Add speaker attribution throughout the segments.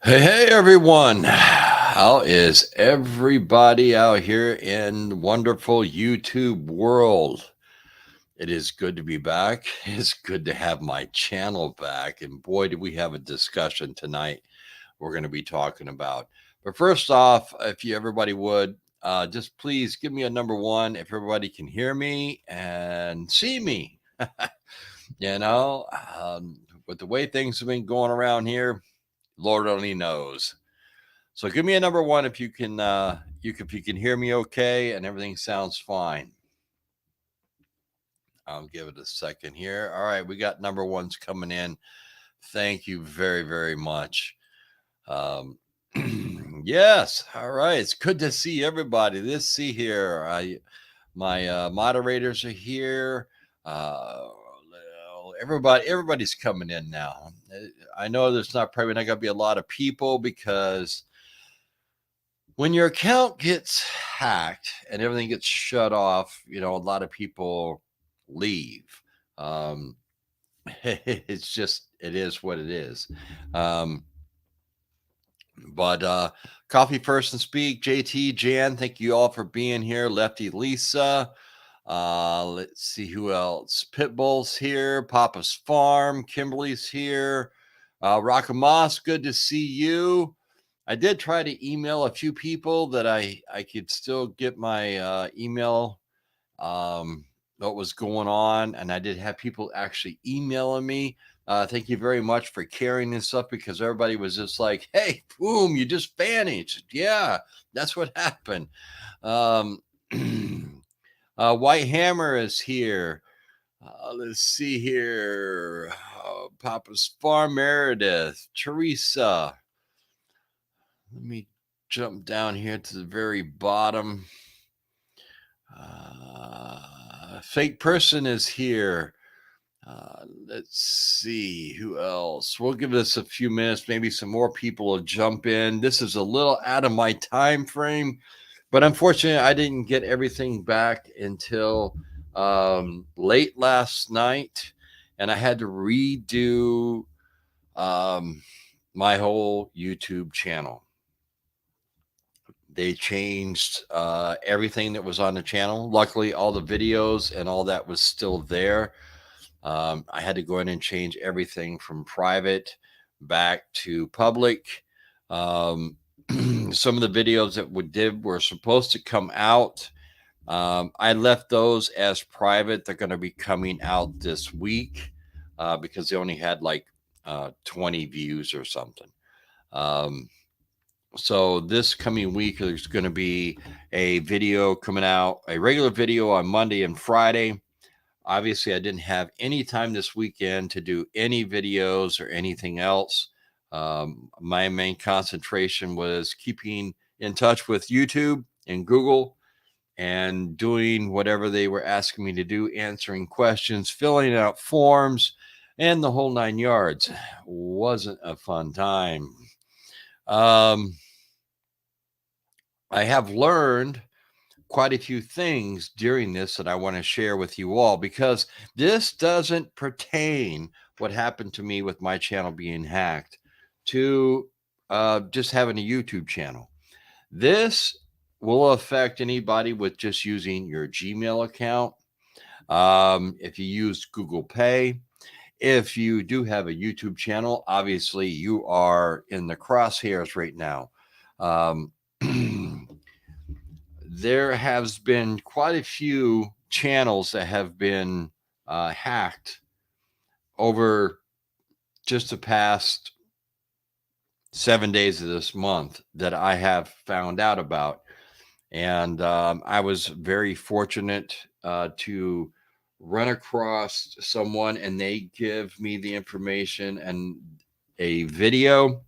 Speaker 1: Hey, everyone. How is everybody out here in wonderful YouTube world? It is good to be back. It's good to have my channel back. And boy, do we have a discussion tonight we're going to be talking about. But first off, if you everybody would, just please give me a number one if everybody can hear me and see me. you know, um, with the way things have been going around here, Lord only knows. So give me a number one if you can if you can hear me okay and everything sounds fine. I'll give it a second here. All right, we got number ones coming in. Thank you very, very much. Um yes, all right. It's good to see everybody. Let's see here. I my moderators are here. Everybody's coming in now. I know there's not probably not gonna be a lot of people because when your account gets hacked and everything gets shut off, a lot of people leave. Um, it is what it is. Um, but Coffee First and Speak, JT, Jan, thank you all for being here. Lefty Lisa, let's see who else. Pitbull's here, Papa's Farm, Kimberly's here. Rockamoss, good to see you. I did try to email a few people that I could still get my email, what was going on, and I did have people actually emailing me. Thank you very much for carrying this up because everybody was just like, "Hey, boom, you just vanished." Yeah, that's what happened. Um, White Hammer is here. Let's see here. Papa's Farm, Meredith, Teresa. Let me jump down here to the very bottom. Fake person is here. Let's see who else. We'll give this a few minutes. Maybe some more people will jump in. This is a little out of my time frame, but unfortunately, I didn't get everything back until late last night, and I had to redo my whole YouTube channel. They changed everything that was on the channel. Luckily, all the videos and all that was still there. I had to go in and change everything from private back to public. Um, some of the videos that we did were supposed to come out. I left those as private. They're going to be coming out this week because they only had like 20 views or something. So this coming week, there's going to be a video coming out, a regular video on Monday and Friday. Obviously, I didn't have any time this weekend to do any videos or anything else. My main concentration was keeping in touch with YouTube and Google and doing whatever they were asking me to do, answering questions, filling out forms, and the whole nine yards. Wasn't a fun time. I have learned quite a few things during this that I want to share with you all because this doesn't pertain what happened to me with my channel being hacked to just having a YouTube channel. This will affect anybody with just using your Gmail account. If you use Google Pay, if you do have a YouTube channel, obviously you are in the crosshairs right now. Um, there has been quite a few channels that have been hacked over just the past 7 days of this month that I have found out about. And I was very fortunate to run across someone and they give me the information and a video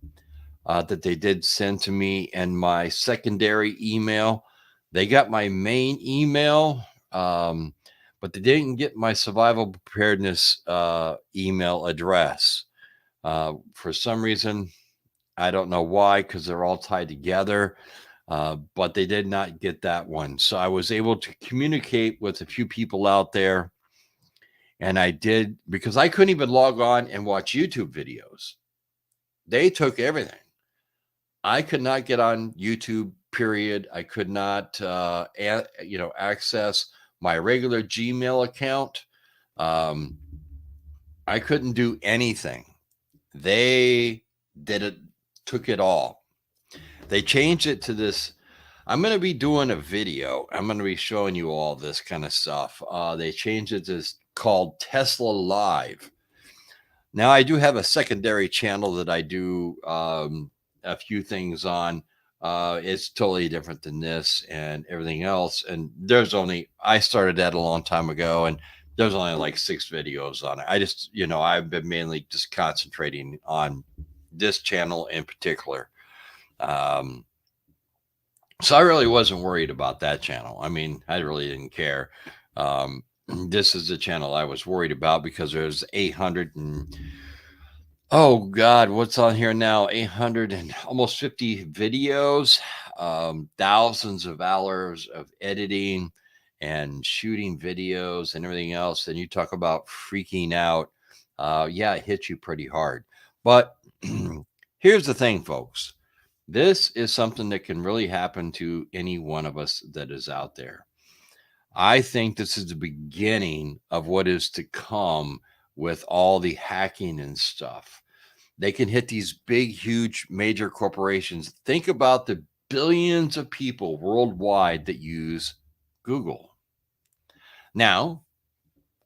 Speaker 1: that they did send to me and my secondary email. They got my main email, but they didn't get my survival preparedness email address. For some reason, I don't know why, because they're all tied together, but they did not get that one. So I was able to communicate with a few people out there. And I did because I couldn't even log on and watch YouTube videos. They took everything. I could not get on YouTube, period. I could not, access my regular Gmail account. Um, I couldn't do anything. They did it, took it all. They changed it to this. I'm going to be doing a video. I'm going to be showing you all this kind of stuff. They changed it to called Tesla Live. Now, I do have a secondary channel that I do a few things on. It's totally different than this and everything else. And I started that a long time ago, and there's only like 6 videos on it. I've been mainly just concentrating on this channel in particular. So I really wasn't worried about that channel. I mean, I really didn't care. This is the channel I was worried about because there's 800 and oh God, what's on here now? 800 and almost 50 videos, thousands of hours of editing and shooting videos and everything else. And you talk about freaking out. Yeah, it hits you pretty hard. But here's the thing, folks. This is something that can really happen to any one of us that is out there. I think this is the beginning of what is to come with all the hacking and stuff. They can hit these big, huge, major corporations. Think about the billions of people worldwide that use Google. Now,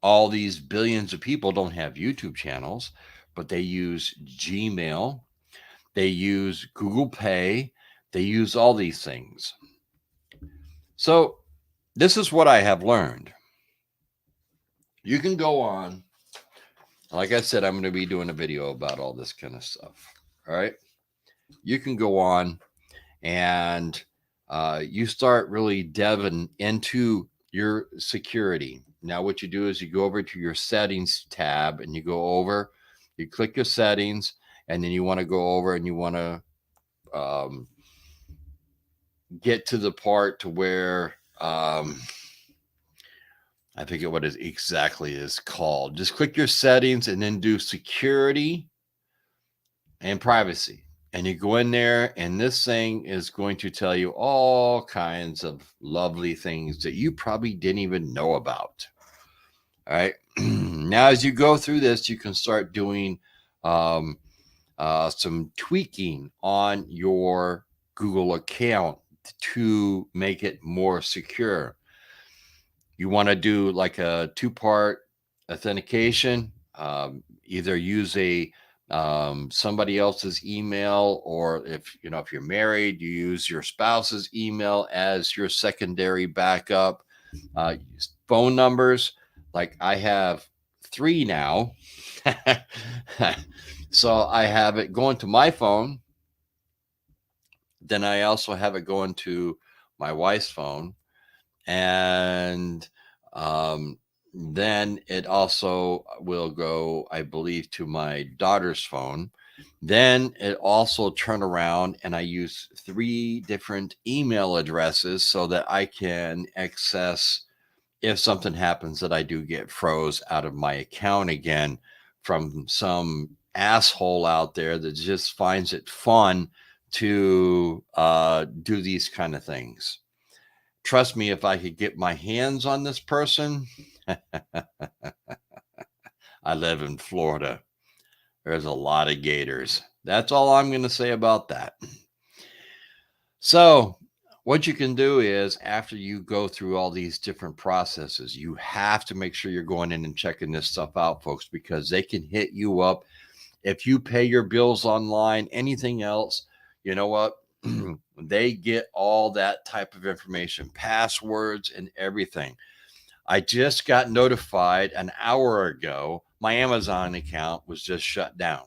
Speaker 1: all these billions of people don't have YouTube channels, but they use Gmail, they use Google Pay, they use all these things. So, this is what I have learned. You can go on. Like I said, I'm going to be doing a video about all this kind of stuff. All right. You can go on and you start really delving into your security. Now, what you do is you go over to your settings tab and you go over, you click your settings, and then you want to go over and you want to get to the part to where I forget what it exactly is called. Just click your settings and then do security and privacy. And you go in there, and this thing is going to tell you all kinds of lovely things that you probably didn't even know about. All right. Now, as you go through this, you can start doing some tweaking on your Google account to make it more secure. You want to do like a 2-part authentication, either use somebody else's email, or if you're married, you use your spouse's email as your secondary backup. Phone numbers, like I have 3 now. So I have it going to my phone. Then I also have it going to my wife's phone. And then it also will go, I believe, to my daughter's phone. Then it also turn around and I use 3 different email addresses so that I can access if something happens that I do get froze out of my account again from some asshole out there that just finds it fun to do these kind of things. Trust me, if I could get my hands on this person, I live in Florida. There's a lot of gators. That's all I'm going to say about that. So, what you can do is after you go through all these different processes, you have to make sure you're going in and checking this stuff out, folks, because they can hit you up. If you pay your bills online, anything else, you know what? They get all that type of information, passwords and everything. I just got notified an hour ago, my Amazon account was just shut down.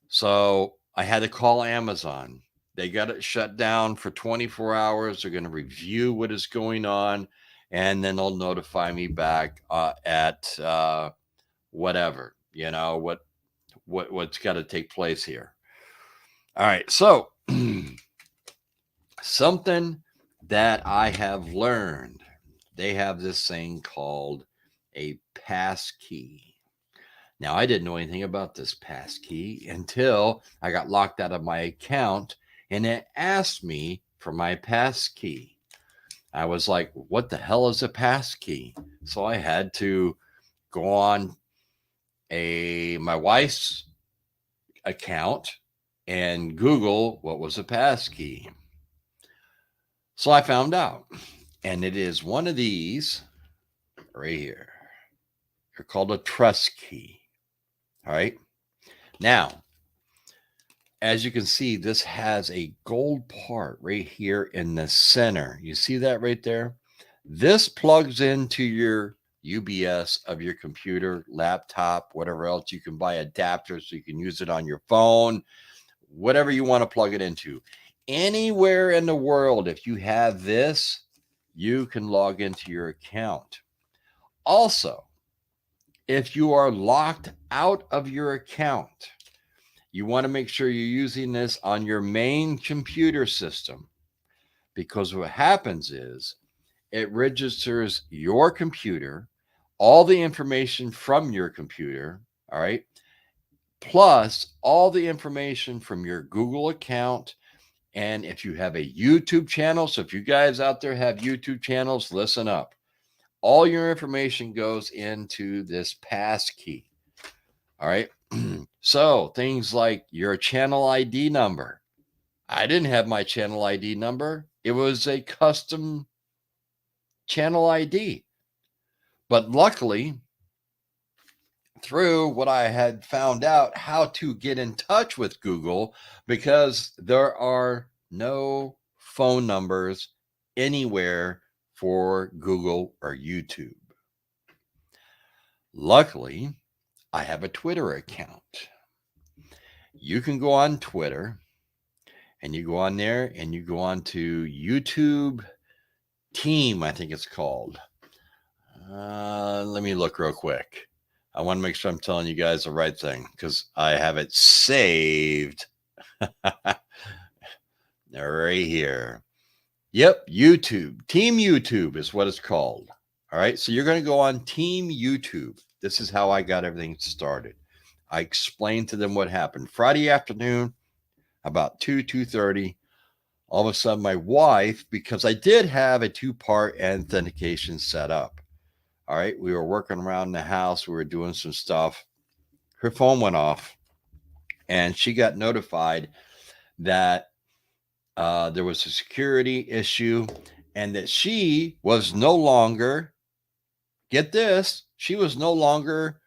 Speaker 1: So I had to call Amazon. They got it shut down for 24 hours. They're going to review what is going on, and then they'll notify me back at whatever, what's got to take place here. All right. So something that I have learned, they have this thing called a passkey. Now, I didn't know anything about this passkey until I got locked out of my account and it asked me for my passkey. I was like, what the hell is a passkey? So I had to go on my wife's account and Google what was a passkey. So I found out, and it is one of these right here. They're called a trust key. All right. Now, as you can see, this has a gold part right here in the center. You see that right there? This plugs into your UBS of your computer, laptop, whatever else. You can buy adapters so you can use it on your phone, whatever you want to plug it into. Anywhere in the world, if you have this, you can log into your account. Also, if you are locked out of your account, you want to make sure you're using this on your main computer system, because what happens is it registers your computer, all the information from your computer, all right, plus all the information from your Google account. And if you have a YouTube channel, so if you guys out there have YouTube channels, listen up. All your information goes into this passkey. All right. So things like your channel ID number. I didn't have my channel ID number. It was a custom channel ID. But luckily, through what I had found out how to get in touch with Google, because there are no phone numbers anywhere for Google or YouTube. Luckily, I have a Twitter account. You can go on Twitter and you go on there and you go on to YouTube Team, I think it's called. Let me look real quick. I want to make sure I'm telling you guys the right thing because I have it saved right here. Yep, YouTube. Team YouTube is what it's called. All right, so you're going to go on Team YouTube. This is how I got everything started. I explained to them what happened Friday afternoon, about 2:30. All of a sudden, my wife, because I did have a 2-part authentication set up. All right, we were working around the house. We were doing some stuff. Her phone went off, and she got notified that there was a security issue and that she was no longer, get this, she was no longer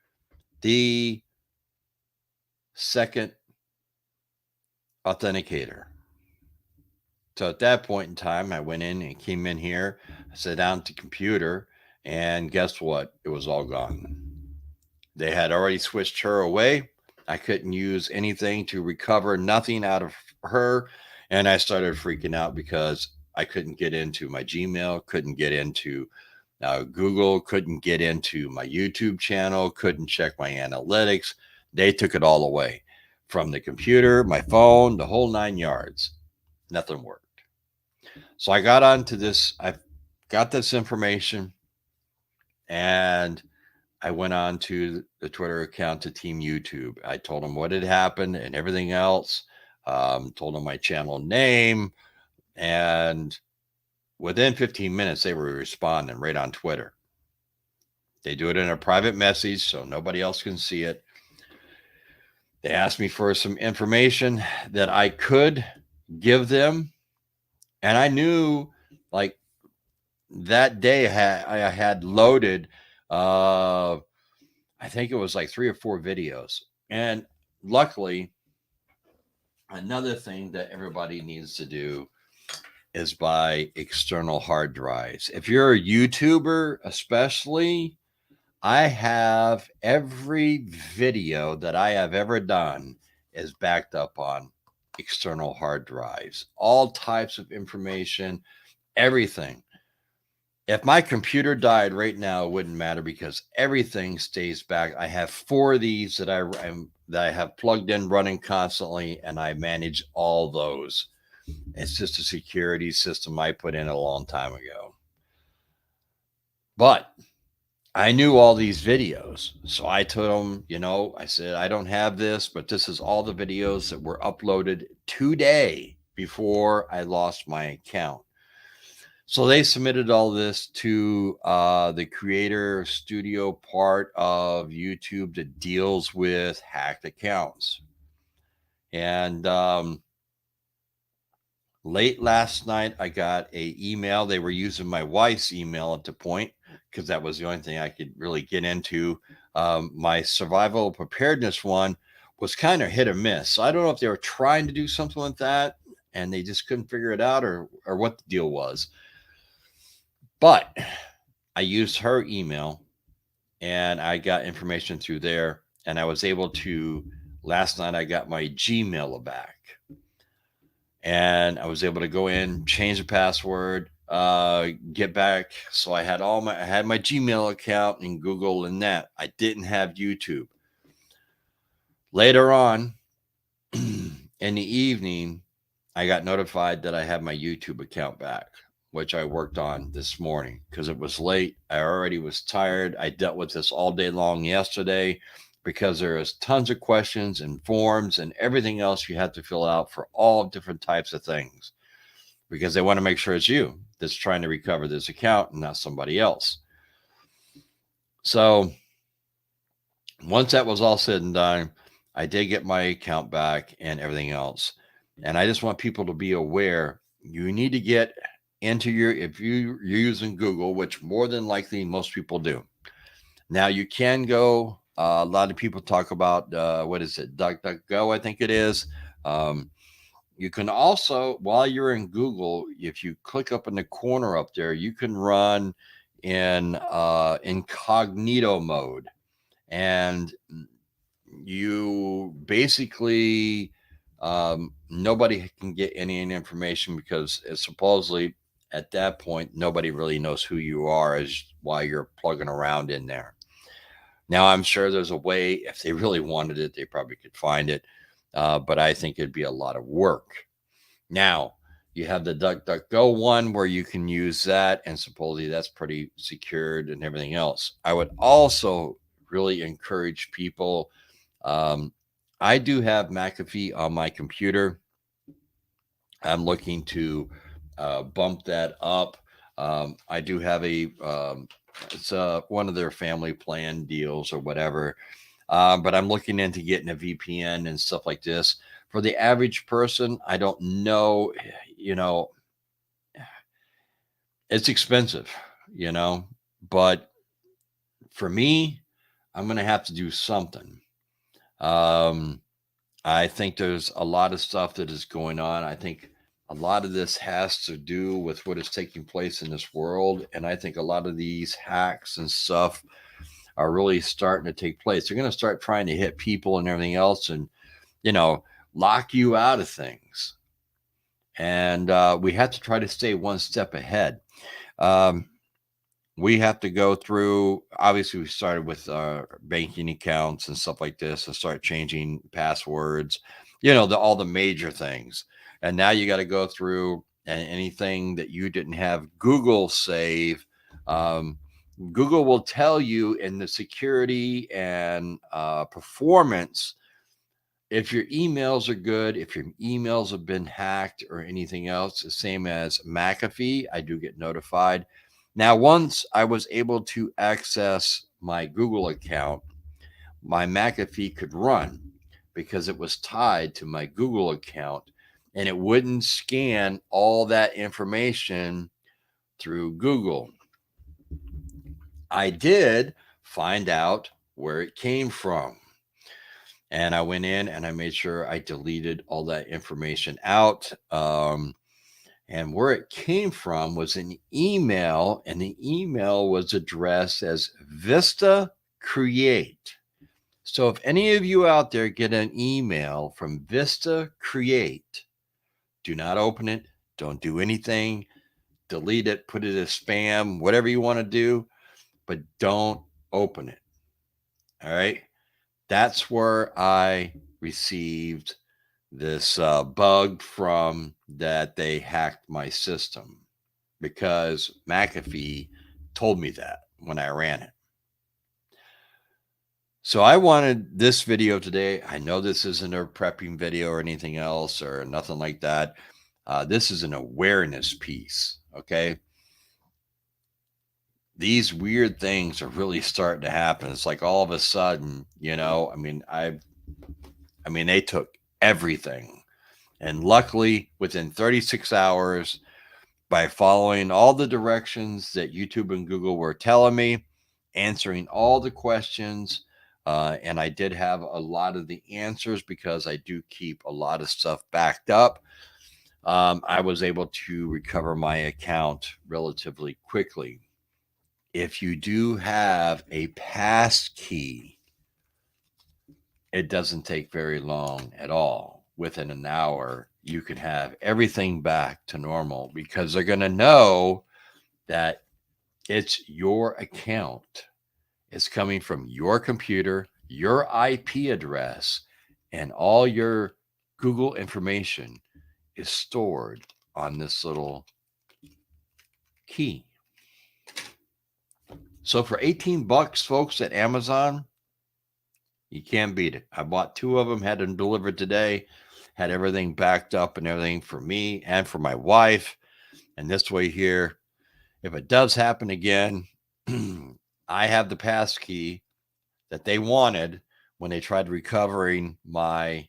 Speaker 1: the second authenticator. So at that point in time, I went in and came in here, I sat down at the computer, and guess what? It was all gone. They had already switched her away. I couldn't use anything to recover nothing out of her. And I started freaking out because I couldn't get into my Gmail, couldn't get into Google, couldn't get into my YouTube channel, couldn't check my analytics. They took it all away from the computer, my phone, the whole 9 yards. Nothing worked. So I got onto this. I got this information and I went on to the Twitter account to Team YouTube. I told them what had happened and everything else. Told them my channel name. And within 15 minutes, they were responding right on Twitter. They do it in a private message so nobody else can see it. They asked me for some information that I could give them. And I knew, like, that day I had loaded, I think it was like 3 or 4 videos. And luckily, another thing that everybody needs to do is buy external hard drives. If you're a YouTuber, especially, I have every video that I have ever done is backed up on external hard drives, all types of information, everything. If my computer died right now, it wouldn't matter because everything stays back. I have 4 of these that I have plugged in, running constantly, and I manage all those. It's just a security system I put in a long time ago. But I knew all these videos. So I told them, I said, I don't have this, but this is all the videos that were uploaded today before I lost my account. So they submitted all this to the creator studio part of YouTube that deals with hacked accounts. And late last night, I got a email. They were using my wife's email at the point because that was the only thing I could really get into. My survival preparedness one was kind of hit or miss. So I don't know if they were trying to do something with that and they just couldn't figure it out, or what the deal was. But I used her email and I got information through there, and I was able to. Last night, I got my Gmail back, and I was able to go in, change the password, get back. So I had my Gmail account and Google and that. I didn't have YouTube. Later on in the evening, I got notified that I had my YouTube account back, which I worked on this morning because it was late. I already was tired. I dealt with this all day long yesterday because there is tons of questions and forms and everything else you have to fill out for all different types of things because they want to make sure it's you that's trying to recover this account and not somebody else. So once that was all said and done, I did get my account back and everything else. And I just want people to be aware you need to get into if you're using Google, which more than likely most people do. Now you can go, a lot of people talk about, what is it, DuckDuckGo, I think it is. You can also, while you're in Google, if you click up in the corner up there, you can run in incognito mode. And you basically, nobody can get any information because it's supposedly at that point nobody really knows who you are as while you're plugging around in there. Now I'm sure there's a way, if they really wanted it they probably could find it, but I think it'd be a lot of work. Now you have the DuckDuckGo one where you can use that, and supposedly that's pretty secured and everything else. I would also really encourage people. I do have McAfee on my computer. I'm looking to bump that up. I do have it's one of their family plan deals or whatever. But I'm looking into getting a VPN and stuff like this. For the average person, I don't know, you know, it's expensive, you know, but for me, I'm going to have to do something. Um, I think there's a lot of stuff that is going on. I think a lot of this has to do with what is taking place in this world. And I think a lot of these hacks and stuff are really starting to take place. They're going to start trying to hit people and everything else and, you know, lock you out of things. And we have to try to stay one step ahead. Um, we have to go through, obviously we started with our banking accounts and stuff like this and start changing passwords, all the major things. And now you got to go through anything that you didn't have Google save. Google will tell you in the security and performance if your emails are good, if your emails have been hacked or anything else. The same as McAfee, I do get notified. Now, once I was able to access my Google account, my McAfee could run because it was tied to my Google account and it wouldn't scan all that information through Google. I did find out where it came from. And I went in and I made sure I deleted all that information out. And where it came from was an email, and the email was addressed as Vista Create. So if any of you out there get an email from Vista Create, do not open it. Don't do anything. Delete it, put it as spam, whatever you want to do, but don't open it. All right. That's where I received this bug from, that they hacked my system, because McAfee told me that when I ran it. So I wanted this video today. I know this isn't a prepping video or anything else or nothing like that. This is an awareness piece. Okay. These weird things are really starting to happen. It's like all of a sudden, I mean, they took everything. And luckily, within 36 hours, by following all the directions that YouTube and Google were telling me, answering all the questions. And I did have a lot of the answers because I do keep a lot of stuff backed up. I was able to recover my account relatively quickly. If you do have a pass key, it doesn't take very long at all. Within an hour, you can have everything back to normal because they're going to know that it's your account. It's coming from your computer, your IP address, and all your Google information is stored on this little key. So for 18 bucks, folks, at Amazon, you can't beat it. I bought 2 of them, had them delivered today, had everything backed up and everything for me and for my wife. And this way here, if it does happen again, I have the pass key that they wanted when they tried recovering my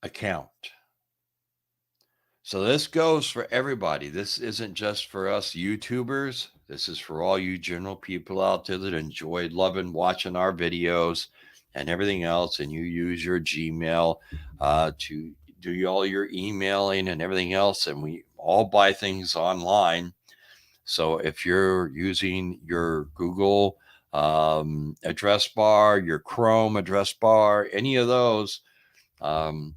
Speaker 1: account. So this goes for everybody. This isn't just for us YouTubers. This is for all you general people out there that enjoy loving watching our videos and everything else. And you use your Gmail to do all your emailing and everything else. And we all buy things online. So if you're using your Google address bar, your Chrome address bar, any of those, um,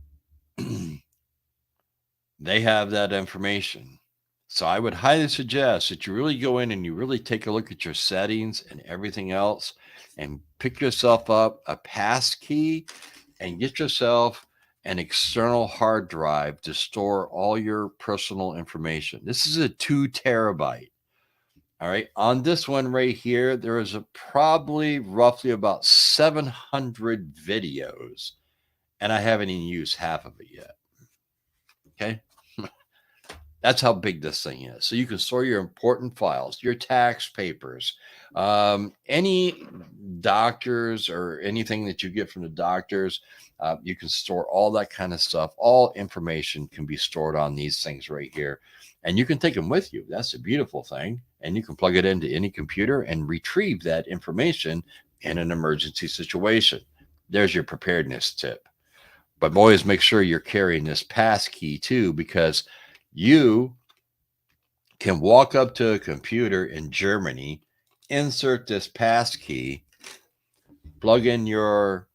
Speaker 1: they have that information. So I would highly suggest that you really go in and you really take a look at your settings and everything else and pick yourself up a pass key and get yourself an external hard drive to store all your personal information. This is a 2 terabyte. All right. On this one right here, there is probably roughly about 700 videos, and I haven't even used half of it yet. Okay. That's how big this thing is. So you can store your important files, your tax papers, any doctors or anything that you get from the doctors. You can store all that kind of stuff. All information can be stored on these things right here. And you can take them with you. That's a beautiful thing. And you can plug it into any computer and retrieve that information in an emergency situation. There's your preparedness tip. But always make sure you're carrying this pass key too, because you can walk up to a computer in Germany, insert this pass key, plug in your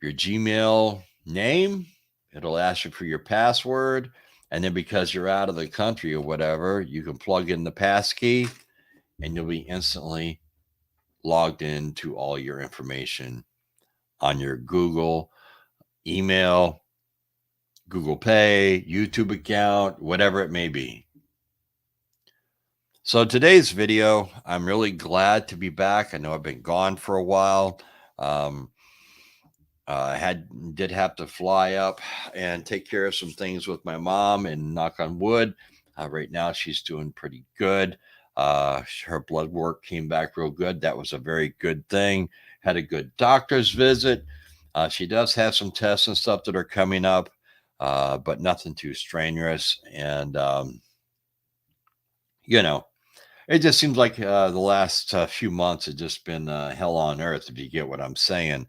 Speaker 1: Gmail name. It'll ask you for your password, and then because you're out of the country or whatever, you can plug in the pass key, and you'll be instantly logged into all your information on your Google email, Google Pay, YouTube account, whatever it may be. So today's video, I'm really glad to be back. I know I've been gone for a while. Did have to fly up and take care of some things with my mom, and knock on wood, right now she's doing pretty good. Her blood work came back real good. That was a very good thing. Had a good doctor's visit. She does have some tests and stuff that are coming up, but nothing too strenuous. And it just seems like the last few months have just been hell on earth, if you get what I'm saying.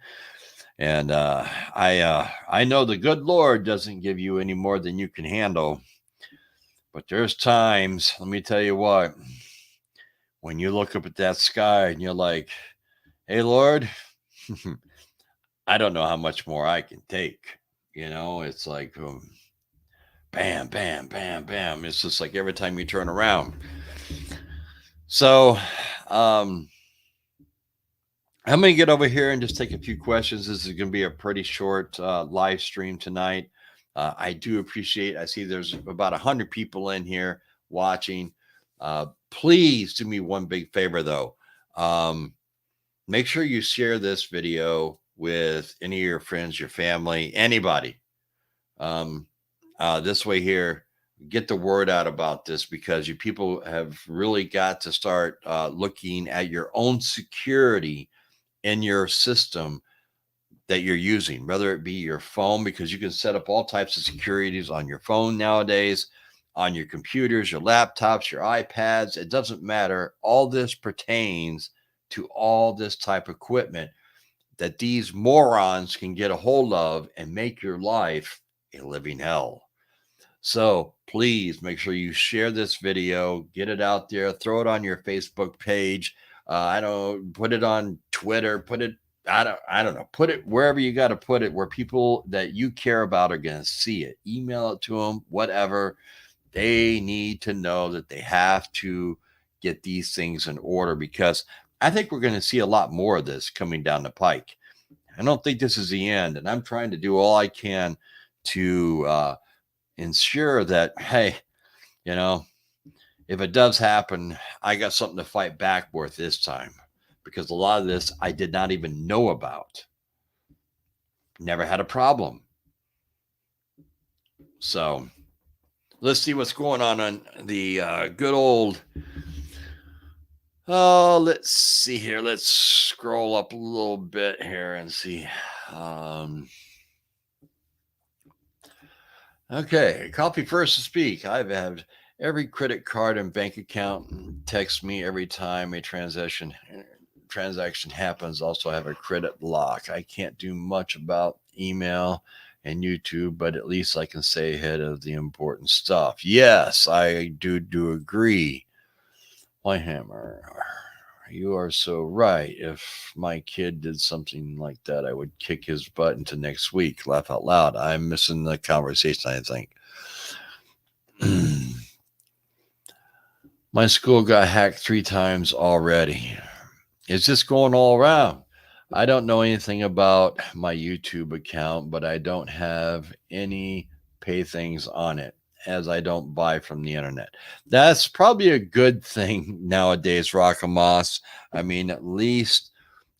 Speaker 1: And I know the good Lord doesn't give you any more than you can handle. But there's times, let me tell you what, when you look up at that sky and you're like, hey, Lord, I don't know how much more I can take. It's like bam, bam, bam, bam. It's just like every time you turn around. So I'm going to get over here and just take a few questions. This is going to be a pretty short live stream tonight. I do appreciate, I see there's about 100 people in here watching. Please do me one big favor though. Um, Make sure you share this video with any of your friends, your family, anybody. Um, this way here, get the word out about this, because you people have really got to start looking at your own security in your system that you're using, whether it be your phone, because you can set up all types of securities on your phone nowadays, on your computers, your laptops, your iPads. It doesn't matter. All this pertains to all this type of equipment that these morons can get a hold of and make your life a living hell. So please make sure you share this video, get it out there, throw it on your Facebook page. I don't put it on Twitter, put it, I don't know, put it wherever you got to put it, where people that you care about are going to see it. Email it to them, whatever. They need to know that they have to get these things in order, because I think we're going to see a lot more of this coming down the pike. I don't think this is the end, and I'm trying to do all I can to ensure that, hey, you know, if it does happen, I got something to fight back with this time, because a lot of this I did not even know about. Never had a problem. So let's see what's going on the good old. Oh, let's see here. Let's scroll up a little bit here and see. Okay, copy first to speak. I've had every credit card and bank account text me every time a transaction happens. Also have a credit block. I can't do much about email and YouTube, but at least I can stay ahead of the important stuff. Yes, I do agree. Hammer, you are so right. If my kid did something like that, I would kick his butt into next week. Laugh out loud. I'm missing the conversation, I think. My school got hacked 3 times already. It's just going all around. I don't know anything about my YouTube account, but I don't have any pay things on it, as I don't buy from the internet. That's probably a good thing nowadays, Rockamoss. I mean, at least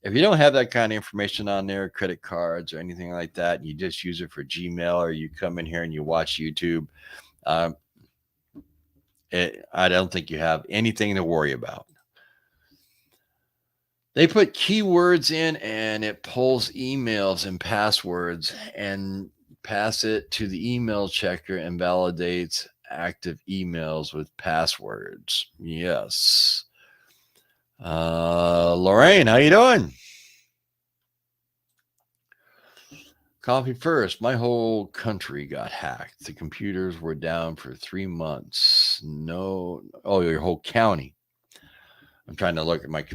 Speaker 1: if you don't have that kind of information on there, credit cards or anything like that, you just use it for Gmail, or you come in here and you watch YouTube. Um, I don't think you have anything to worry about. They put keywords in and it pulls emails and passwords and pass it to the email checker and validates active emails with passwords. Yes. Lorraine, how you doing? Coffee first. My whole country got hacked. The computers were down for 3 months. No, oh, your whole county. I'm trying to look at my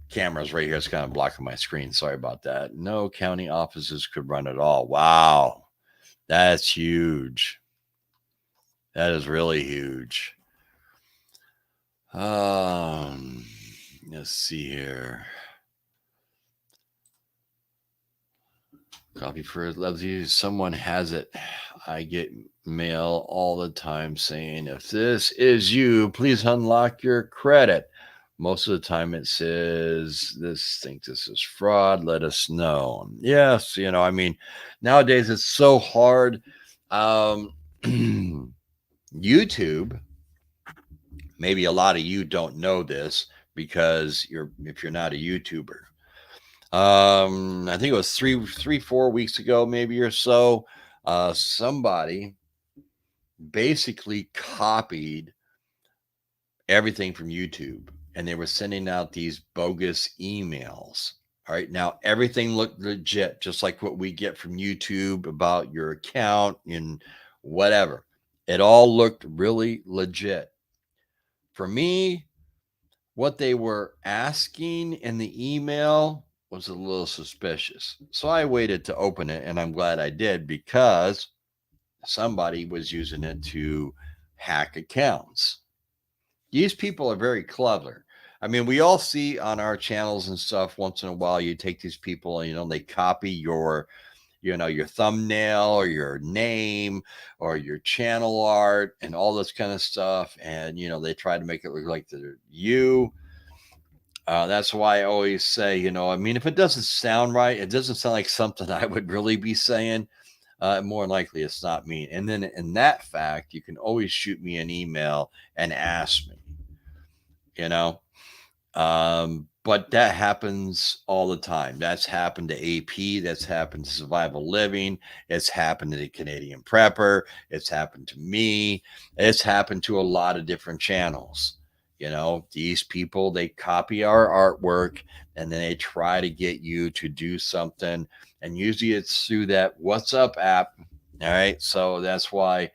Speaker 1: cameras right here. It's kind of blocking my screen. Sorry about that. No county offices could run at all. Wow. That's huge. That is really huge. Let's see here. Copy first. Loves you. Someone has it. I get mail all the time saying, if this is you, please unlock your credit. Most of the time it says, this is fraud. Let us know. Yes. I mean, nowadays it's so hard. YouTube, maybe a lot of you don't know this because if you're not a YouTuber. I think it was 4 weeks ago, maybe or so. Somebody basically copied everything from YouTube, and they were sending out these bogus emails. All right. Now everything looked legit, just like what we get from YouTube about your account and whatever. It all looked really legit. For me, what they were asking in the email was a little suspicious. So I waited to open it, and I'm glad I did, because somebody was using it to hack accounts. These people are very clever. I mean, we all see on our channels and stuff once in a while, you take these people and, they copy your your thumbnail or your name or your channel art and all this kind of stuff. And, they try to make it look like they're you. That's why I always say, I mean, if it doesn't sound right, it doesn't sound like something I would really be saying. More likely it's not me. And then in that fact, you can always shoot me an email and ask me, you know. But that happens all the time. That's happened to AP. That's happened to Survival Living. It's happened to the Canadian Prepper. It's happened to me. It's happened to a lot of different channels. These people, they copy our artwork and then they try to get you to do something. And usually it's through that WhatsApp app. All right. So that's why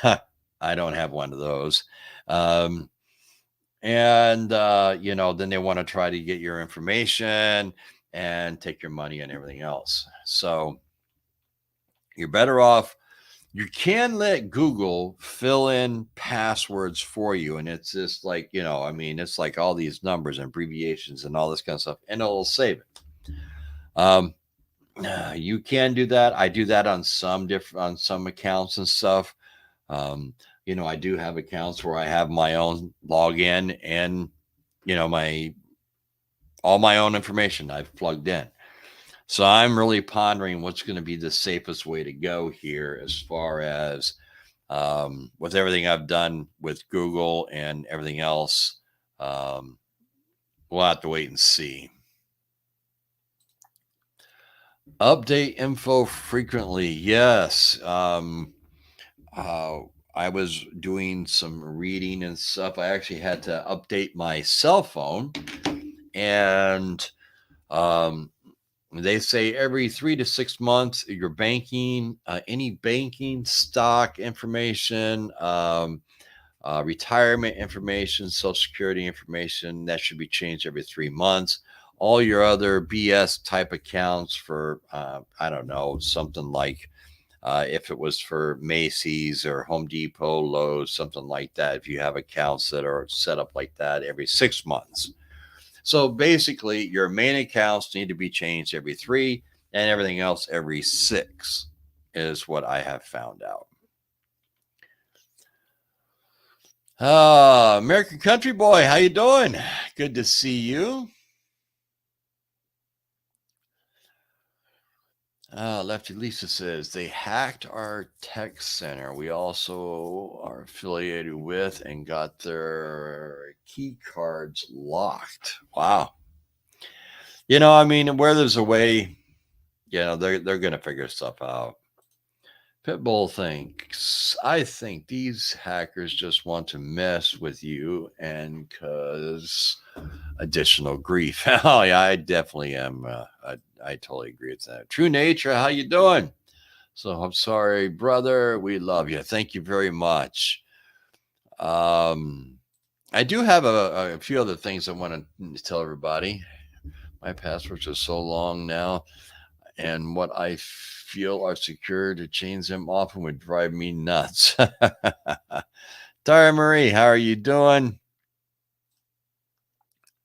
Speaker 1: I don't have one of those. Um, and then they want to try to get your information and take your money and everything else. So you're better off. You can let Google fill in passwords for you, and it's just like, I mean, it's like all these numbers and abbreviations and all this kind of stuff, and it'll save it. um you can do that. I do that on some accounts and stuff. um I do have accounts where I have my own login and my all my own information I've plugged in. So I'm really pondering what's going to be the safest way to go here as far as with everything I've done with Google and everything else. Um, we'll have to wait and see. Update info frequently. Yes. Uh, I was doing some reading and stuff. I actually had to update my cell phone, and um, they say every 3 to 6 months, your banking, any banking, stock information, retirement information, social security information, that should be changed every 3 months. All your other BS type accounts for, I don't know, something like if it was for Macy's or Home Depot, Lowe's, something like that. If you have accounts that are set up like that, every 6 months. So basically, your main accounts need to be changed every 3, and everything else every 6, is what I have found out. American Country Boy, how you doing? Good to see you. Lefty Lisa says they hacked our tech center. We also are affiliated with and got their key cards locked. Wow. I mean, where there's a way, they're going to figure stuff out. Pitbull thinks, I think these hackers just want to mess with you and cause additional grief. Oh yeah, I definitely am. I totally agree with that. True Nature, how you doing? So I'm sorry, brother. We love you. Thank you very much. I do have a few other things I want to tell everybody. My passwords are so long now, and what I feel are secure, to change them often would drive me nuts. Tara Marie, how are you doing?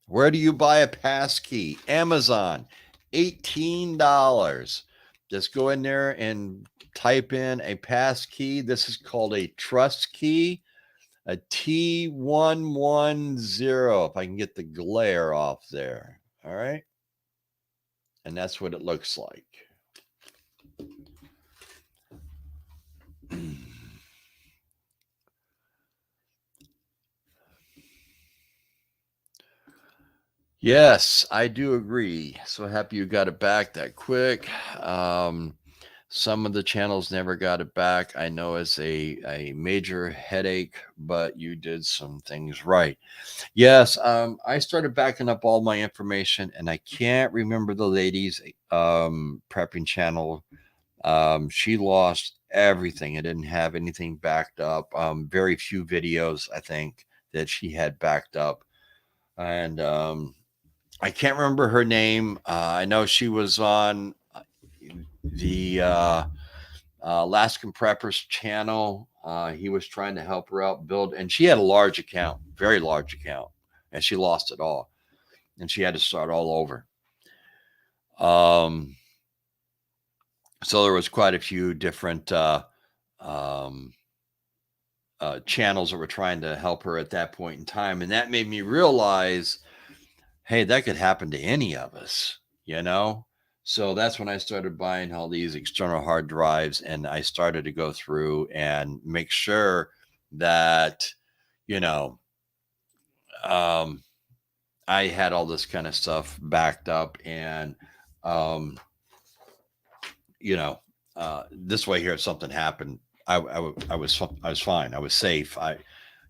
Speaker 1: Where do you buy a passkey? Amazon, $18. Just go in there and type in a passkey. This is called a trust key, a T110. If I can get the glare off there. All right. And that's what it looks like. Yes, I do agree. So happy you got it back that quick. Some of the channels never got it back. I know it's a major headache, but you did some things right. Yes, I started backing up all my information, and I can't remember the lady's prepping channel. She lost everything. I didn't have anything backed up. Very few videos, I think, that she had backed up. And I can't remember her name. I know she was on the Alaskan Preppers channel. He was trying to help her out build, and she had a large account, very large account, and she lost it all, and she had to start all over. So there was quite a few different um, channels that were trying to help her at that point in time, and that made me realize, hey, that could happen to any of us, you know? So that's when I started buying all these external hard drives, and I started to go through and make sure that, you know, um, I had all this kind of stuff backed up, and, um, you know, this way here, if something happened, I was fine. I was safe.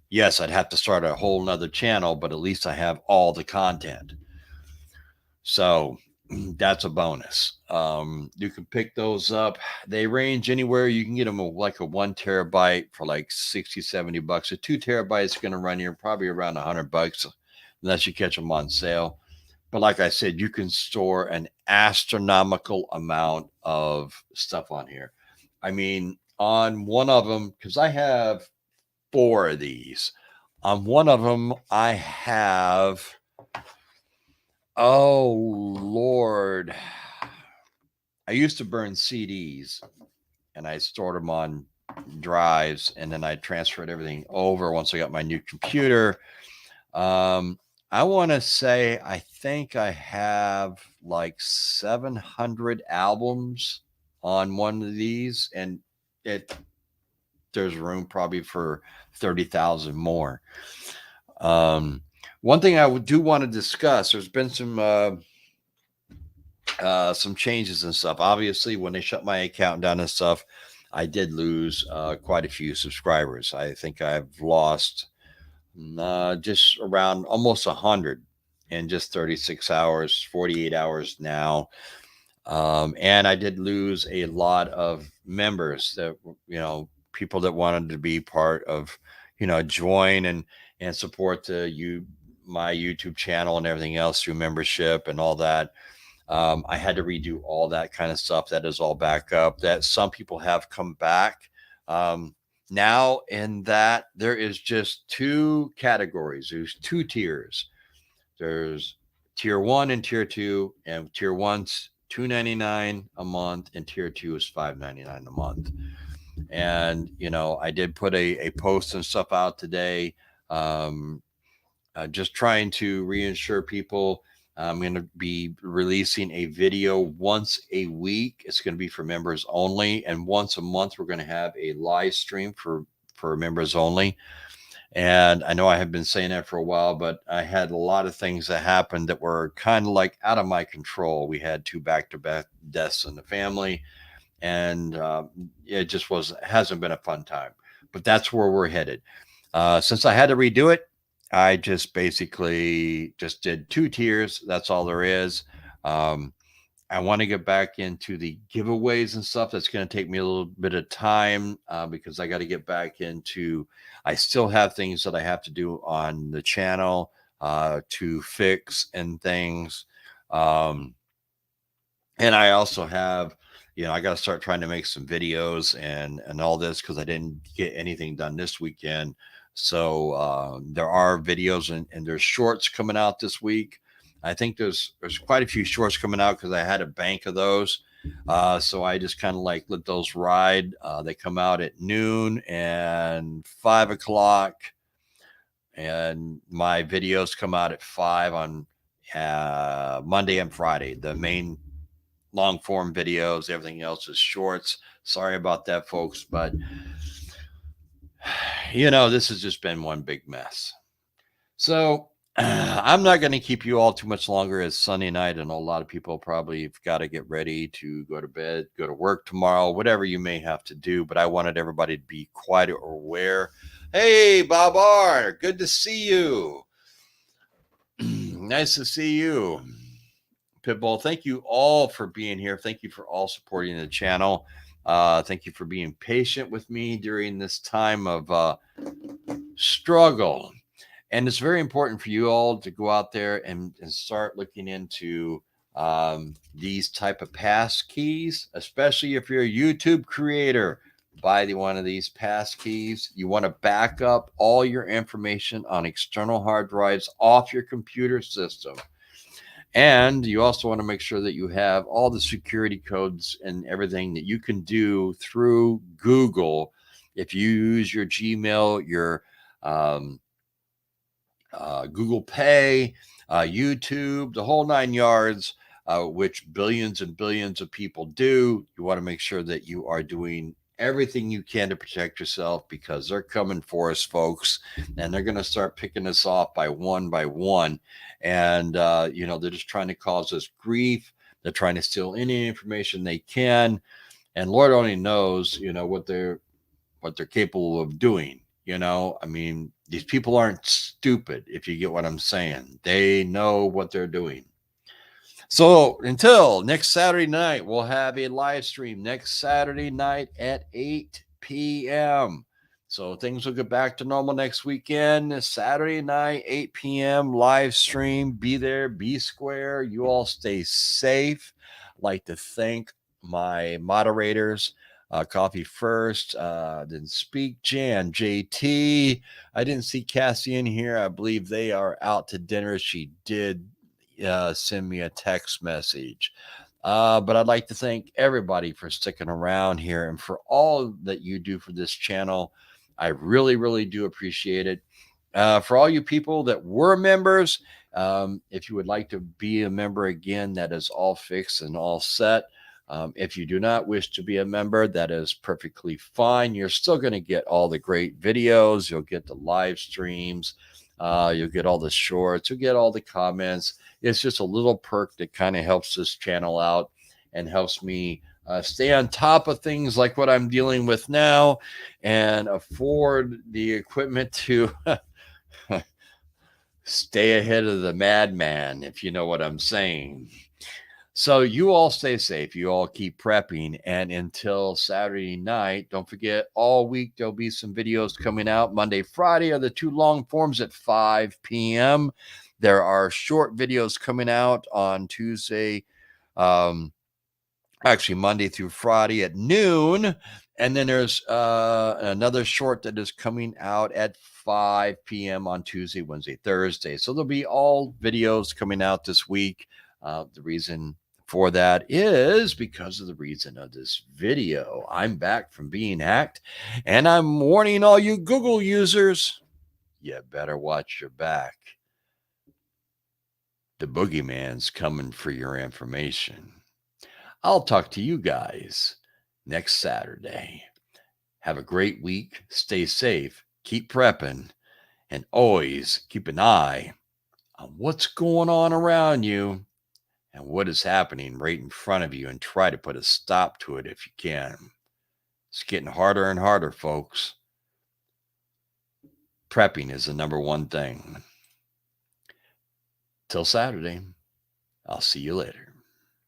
Speaker 1: Yes, I'd have to start a whole nother channel, but at least I have all the content. So that's a bonus. You can pick those up. They range anywhere. You can get them like a 1 terabyte for like 60, $70. A 2 terabyte is going to run you probably around $100 unless you catch them on sale. But like I said, you can store an astronomical amount of stuff on here. I mean, on one of them, because I have four of these, on one of them, I have, oh Lord, I used to burn CDs and I stored them on drives, and then I transferred everything over once I got my new computer. Um, I want to say I think I have like 700 albums on one of these, and it there's room probably for 30,000 more. One thing I do want to discuss, there's been some changes and stuff. Obviously, when they shut my account down and stuff, I did lose quite a few subscribers. I think I've lost just around almost 100 in just 36 hours, 48 hours now. And I did lose a lot of members that, people that wanted to be part of, join and support my YouTube channel and everything else through membership and all that. I had to redo all that kind of stuff. That is all back up. That some people have come back. Now, in that, there is just two categories. There's two tiers. There's tier one and tier two, and tier one's $2.99 a month, and tier two is $5.99 a month. And I did put a post and stuff out today, um, just trying to reassure people. I'm going to be releasing a video once a week. It's going to be for members only, and once a month we're going to have a live stream for members only. And I know I have been saying that for a while, but I had a lot of things that happened that were kind of like out of my control. We had two back-to-back deaths in the family, and it just hasn't been a fun time. But that's where we're headed. Since I had to redo it, I just basically just did two tiers. That's all there is. I want to get back into the giveaways and stuff. That's going to take me a little bit of time because I got to get back into. I still have things that I have to do on the channel to fix and things. And I also have, I got to start trying to make some videos and all this because I didn't get anything done this weekend. So there are videos and there's shorts coming out this week. I think there's quite a few shorts coming out because I had a bank of those. So I just kind of like let those ride. They come out at noon and 5 o'clock, and my videos come out at 5 on Monday and Friday. The main long form videos, everything else is shorts. Sorry about that, folks, but this has just been one big mess. So I'm not going to keep you all too much longer. It's Sunday night, and a lot of people probably have got to get ready to go to bed, go to work tomorrow, whatever you may have to do. But I wanted everybody to be quite aware. Hey, Bob R., good to see you. Nice to see you. Pitbull, thank you all for being here. Thank you for all supporting the channel. Thank you for being patient with me during this time of struggle. And it's very important for you all to go out there and start looking into these type of pass keys, especially if you're a YouTube creator. Buy one of these pass keys. You want to back up all your information on external hard drives off your computer system. And you also want to make sure that you have all the security codes and everything that you can do through Google. If you use your Gmail, your um, Google Pay, YouTube, the whole nine yards, which billions and billions of people do. You want to make sure that you are doing everything you can to protect yourself because they're coming for us, folks, and they're going to start picking us off by one by one. And, they're just trying to cause us grief. They're trying to steal any information they can. And Lord only knows, what they're capable of doing. I mean, these people aren't stupid, if you get what I'm saying. They know what they're doing. So until next Saturday night, we'll have a live stream next Saturday night at 8 p.m. So things will get back to normal next weekend. Saturday night, 8 p.m. live stream. Be there, be square. You all stay safe. I'd like to thank my moderators. Coffee first, then Speak Jan, JT. I didn't see Cassie in here. I believe they are out to dinner. She did send me a text message. But I'd like to thank everybody for sticking around here and for all that you do for this channel. I really, really do appreciate it. For all you people that were members, if you would like to be a member again, that is all fixed and all set. If you do not wish to be a member, that is perfectly fine. You're still going to get all the great videos. You'll get the live streams. You'll get all the shorts. You'll get all the comments. It's just a little perk that kind of helps this channel out and helps me stay on top of things like what I'm dealing with now and afford the equipment to stay ahead of the madman, if you know what I'm saying. So you all stay safe. You all keep prepping. And until Saturday night, don't forget all week there'll be some videos coming out. Monday, Friday are the two long forms at 5 p.m. There are short videos coming out on Tuesday, actually Monday through Friday at noon. And then there's another short that is coming out at 5 p.m. on Tuesday, Wednesday, Thursday. So there'll be all videos coming out this week. The reason for that is because of the reason of this video. I'm back from being hacked, and I'm warning all you Google users, you better watch your back. The boogeyman's coming for your information. I'll talk to you guys next Saturday. Have a great week. Stay safe. Keep prepping. And always keep an eye on what's going on around you and what is happening right in front of you and try to put a stop to it if you can. It's getting harder and harder, folks. Prepping is the number one thing. Till Saturday, I'll see you later.